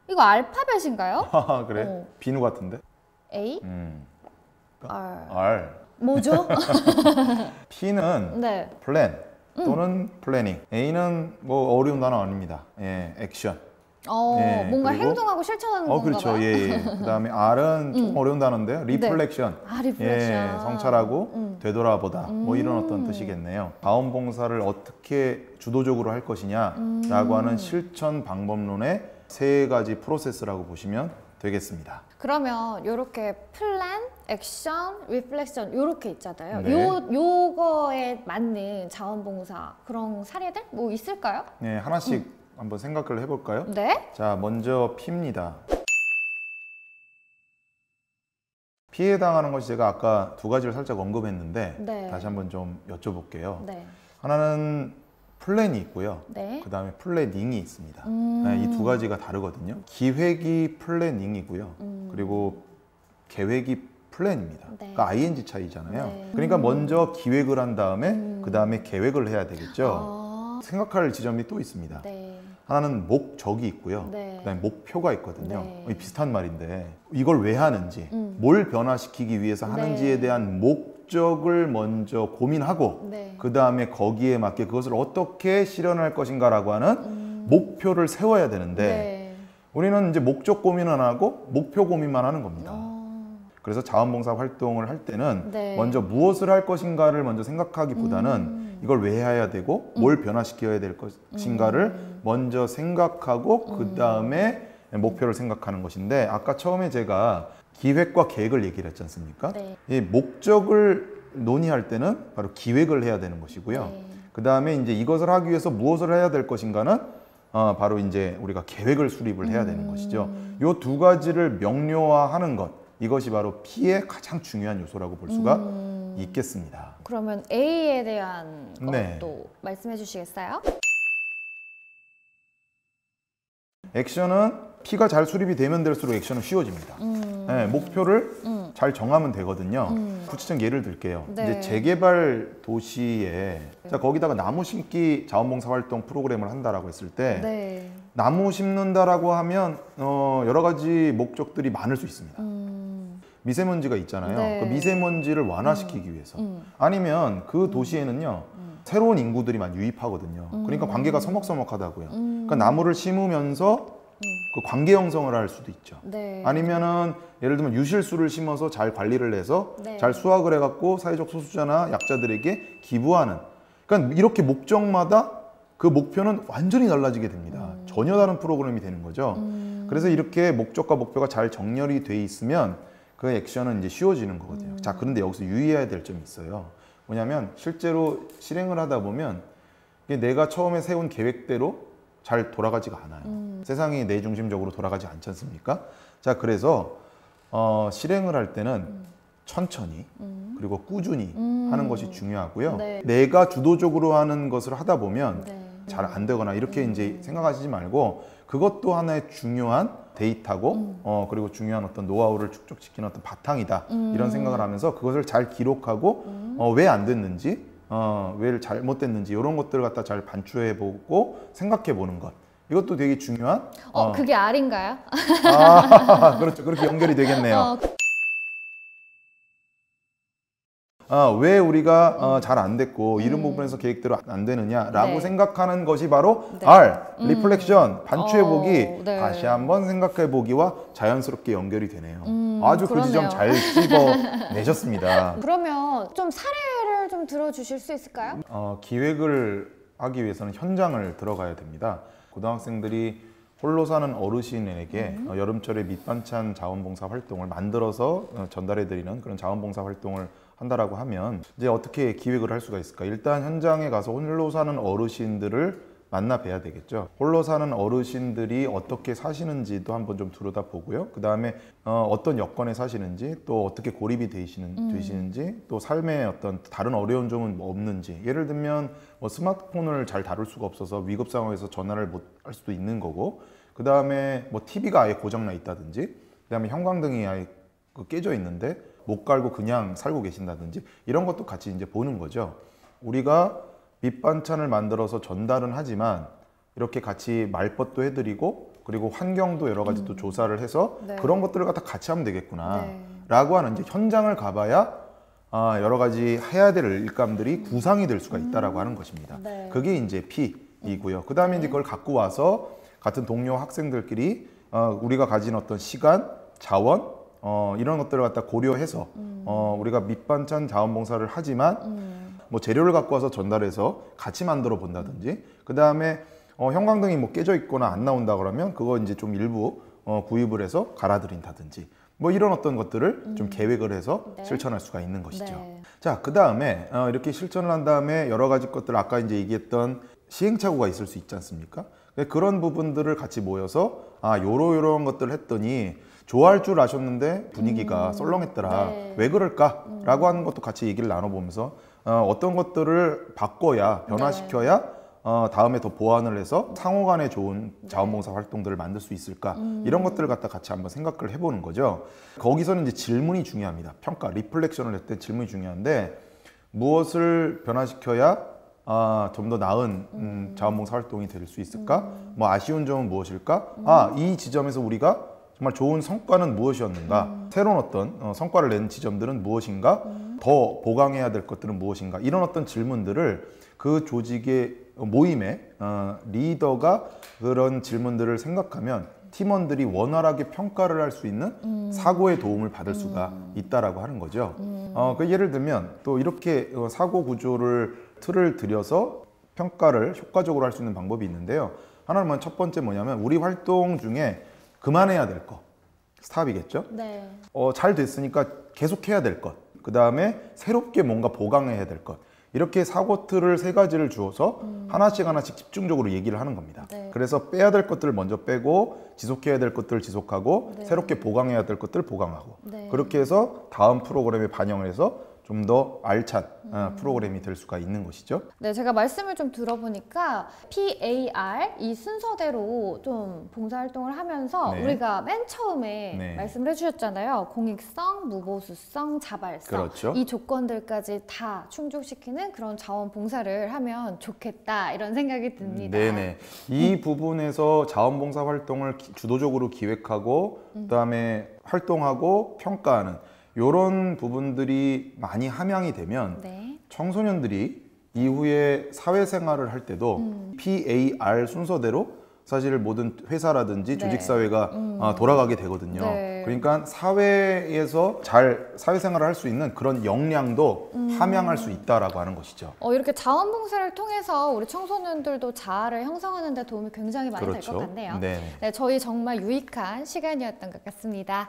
이거 알파벳인가요? 아, 그래? 비누 같은데? A? R. 뭐죠? P는 네. 플랜 또는 플래닝. A는 뭐 어려운 단어 아닙니다. 예, 액션. 예, 뭔가 그리고 행동하고 실천하는 건가 그렇죠. 봐요? 예, 예. 그다음에 R은 좀 어려운 단어인데요. 리플렉션. 리플렉션. 예, 성찰하고 되돌아보다. 뭐 이런 어떤 뜻이겠네요. 자원봉사를 어떻게 주도적으로 할 것이냐라고 하는 실천 방법론의 세 가지 프로세스라고 보시면 되겠습니다. 그러면 이렇게 플랜, 액션, 리플렉션 이렇게 있잖아요. 네. 요거에 맞는 자원봉사 그런 사례들 뭐 있을까요? 네, 하나씩 한번 생각을 해볼까요? 네. 자, 먼저 P입니다. 피해 당하는 것이 제가 아까 두 가지를 살짝 언급했는데 네. 다시 한번 좀 여쭤볼게요. 네. 하나는 플랜이 있고요. 네. 그 다음에 플래닝이 있습니다. 네, 이 두 가지가 다르거든요. 기획이 플래닝이고요. 그리고 계획이 플랜입니다. 네. 그러니까 ING 차이잖아요. 네. 그러니까 먼저 기획을 한 다음에 그 다음에 계획을 해야 되겠죠. 생각할 지점이 또 있습니다. 네. 하나는 목적이 있고요. 네. 그다음에 목표가 있거든요. 네. 비슷한 말인데 이걸 왜 하는지, 뭘 변화시키기 위해서 하는지에 네. 대한 목적을 먼저 고민하고 네. 그 다음에 거기에 맞게 그것을 어떻게 실현할 것인가라고 하는 목표를 세워야 되는데 네. 우리는 이제 목적 고민은 안 하고 목표 고민만 하는 겁니다. 그래서 자원봉사 활동을 할 때는 네. 먼저 무엇을 할 것인가를 먼저 생각하기보다는 이걸 왜 해야 되고 뭘 변화시켜야 될 것인가를 먼저 생각하고 그 다음에 목표를 생각하는 것인데 아까 처음에 제가 기획과 계획을 얘기를 했지 않습니까? 네. 이 목적을 논의할 때는 바로 기획을 해야 되는 것이고요. 네. 그 다음에 이제 이것을 하기 위해서 무엇을 해야 될 것인가는 바로 이제 우리가 계획을 수립을 해야 되는 것이죠. 이 두 가지를 명료화하는 것. 이것이 바로 P의 가장 중요한 요소라고 볼 수가 있겠습니다. 그러면 A에 대한 것도 네. 말씀해 주시겠어요? 액션은 P가 잘 수립이 되면 될수록 액션은 쉬워집니다. 네, 목표를 잘 정하면 되거든요. 구체적 예를 들게요. 네. 이제 재개발 도시에 자, 거기다가 나무 심기 자원봉사 활동 프로그램을 한다라고 했을 때 네. 나무 심는다라고 하면 여러 가지 목적들이 많을 수 있습니다. 미세먼지가 있잖아요. 네. 그 미세먼지를 완화시키기 위해서 아니면 그 도시에는요 새로운 인구들이 많이 유입하거든요. 그러니까 관계가 서먹서먹하다고요. 그러니까 나무를 심으면서 그 관계 형성을 할 수도 있죠. 네. 아니면은 예를 들면 유실수를 심어서 잘 관리를 해서 네. 잘 수확을 해갖고 사회적 소수자나 약자들에게 기부하는. 그러니까 이렇게 목적마다 그 목표는 완전히 달라지게 됩니다. 전혀 다른 프로그램이 되는 거죠. 그래서 이렇게 목적과 목표가 잘 정렬이 돼 있으면 그 액션은 이제 쉬워지는 거거든요. 자, 그런데 여기서 유의해야 될 점이 있어요. 뭐냐면 실제로 실행을 하다 보면 내가 처음에 세운 계획대로 잘 돌아가지가 않아요. 세상이 내 중심적으로 돌아가지 않지 않습니까? 자, 그래서 실행을 할 때는 천천히 그리고 꾸준히 하는 것이 중요하고요. 네. 내가 주도적으로 하는 것을 하다 보면 네. 잘 안 되거나 이렇게 이제 생각하시지 말고 그것도 하나의 중요한 데이터고 그리고 중요한 어떤 노하우를 축적시키는 어떤 바탕이다 이런 생각을 하면서 그것을 잘 기록하고 왜 안 됐는지 왜 잘못됐는지 이런 것들을 갖다 잘 반추해 보고 생각해 보는 것 이것도 되게 중요한 그게 R인가요? 그렇죠. 그렇게 연결이 되겠네요. 왜 우리가 잘 안 됐고 이런 부분에서 계획대로 안 되느냐라고 네. 생각하는 것이 바로 네. R, 리플렉션, 반추해보기, 네. 다시 한번 생각해보기와 자연스럽게 연결이 되네요. 아주 그 지점 그러네요. 잘 찝어내셨습니다. 그러면 좀 사례를 좀 들어주실 수 있을까요? 기획을 하기 위해서는 현장을 들어가야 됩니다. 고등학생들이 홀로 사는 어르신에게 여름철에 밑반찬 자원봉사 활동을 만들어서 전달해드리는 그런 자원봉사 활동을 한다라고 하면 이제 어떻게 기획을 할 수가 있을까? 일단 현장에 가서 홀로 사는 어르신들을 만나 뵈야 되겠죠. 홀로 사는 어르신들이 어떻게 사시는지도 한번 좀 들여다보고요. 그 다음에 어떤 여건에 사시는지 또 어떻게 고립이 되시는지 또 삶에 어떤 다른 어려운 점은 뭐 없는지 예를 들면 뭐 스마트폰을 잘 다룰 수가 없어서 위급 상황에서 전화를 못 할 수도 있는 거고 그 다음에 뭐 TV가 아예 고장나 있다든지 그 다음에 형광등이 아예 깨져 있는데 못 갈고 그냥 살고 계신다든지 이런 것도 같이 이제 보는 거죠. 우리가 밑반찬을 만들어서 전달은 하지만 이렇게 같이 말벗도 해드리고 그리고 환경도 여러 가지 또 조사를 해서 네. 그런 것들을 갖다 같이 하면 되겠구나 네. 라고 하는 이제 현장을 가봐야 여러 가지 해야 될 일감들이 구상이 될 수가 있다라고 하는 것입니다. 네. 그게 이제 P이고요. 그 다음에 이제 그걸 갖고 와서 같은 동료 학생들끼리 우리가 가진 어떤 시간, 자원 이런 것들을 갖다 고려해서 우리가 밑반찬 자원봉사를 하지만 뭐 재료를 갖고 와서 전달해서 같이 만들어 본다든지 그 다음에 형광등이 뭐 깨져 있거나 안 나온다 그러면 그거 이제 좀 일부 구입을 해서 갈아드린다든지 뭐 이런 어떤 것들을 좀 계획을 해서 네. 실천할 수가 있는 것이죠. 네. 자, 그 다음에 이렇게 실천을 한 다음에 여러 가지 것들 아까 이제 얘기했던 시행착오가 있을 수 있지 않습니까? 그런 부분들을 같이 모여서 요런 것들을 했더니 좋아할 줄 아셨는데 분위기가 썰렁했더라. 네. 왜 그럴까라고 하는 것도 같이 얘기를 나눠보면서 어떤 것들을 바꿔야 변화시켜야 다음에 더 보완을 해서 상호 간에 좋은 자원봉사 활동들을 만들 수 있을까 이런 것들을 갖다 같이 한번 생각을 해보는 거죠. 거기서는 이제 질문이 중요합니다. 평가, 리플렉션을 할 때 질문이 중요한데 무엇을 변화시켜야 좀 더 나은 자원봉사 활동이 될 수 있을까? 뭐 아쉬운 점은 무엇일까? 이 지점에서 우리가 정말 좋은 성과는 무엇이었는가? 새로운 어떤 성과를 낸 지점들은 무엇인가? 더 보강해야 될 것들은 무엇인가? 이런 어떤 질문들을 그 조직의 모임의 리더가 그런 질문들을 생각하면 팀원들이 원활하게 평가를 할 수 있는 사고의 도움을 받을 수가 있다라고 하는 거죠. 그 예를 들면 또 이렇게 사고 구조를 틀을 들여서 평가를 효과적으로 할 수 있는 방법이 있는데요. 하나는 첫 번째 뭐냐면 우리 활동 중에 그만해야 될 것, 스탑이겠죠. 네. 잘 됐으니까 계속해야 될 것, 그 다음에 새롭게 뭔가 보강해야 될 것. 이렇게 사고 틀을 3가지를 주어서 하나씩 집중적으로 얘기를 하는 겁니다. 네. 그래서 빼야 될 것들을 먼저 빼고 지속해야 될 것들을 지속하고 네. 새롭게 보강해야 될 것들을 보강하고 네. 그렇게 해서 다음 프로그램에 반영을 해서 좀 더 알찬 프로그램이 될 수가 있는 것이죠. 네, 제가 말씀을 좀 들어보니까 PAR 이 순서대로 좀 봉사활동을 하면서 네. 우리가 맨 처음에 네. 말씀을 해주셨잖아요. 공익성, 무보수성, 자발성 그렇죠. 이 조건들까지 다 충족시키는 그런 자원봉사를 하면 좋겠다 이런 생각이 듭니다. 네네. 이 부분에서 자원봉사 활동을 주도적으로 기획하고 그다음에 활동하고 평가하는 이런 부분들이 많이 함양이 되면 네. 청소년들이 이후에 사회생활을 할 때도 PAR 순서대로 사실 모든 회사라든지 네. 조직사회가 돌아가게 되거든요. 네. 그러니까 사회에서 잘 사회생활을 할 수 있는 그런 역량도 함양할 수 있다라고 하는 것이죠. 이렇게 자원봉사를 통해서 우리 청소년들도 자아를 형성하는 데 도움이 굉장히 많이 될 그렇죠. 것 같네요. 네. 네, 저희 정말 유익한 시간이었던 것 같습니다.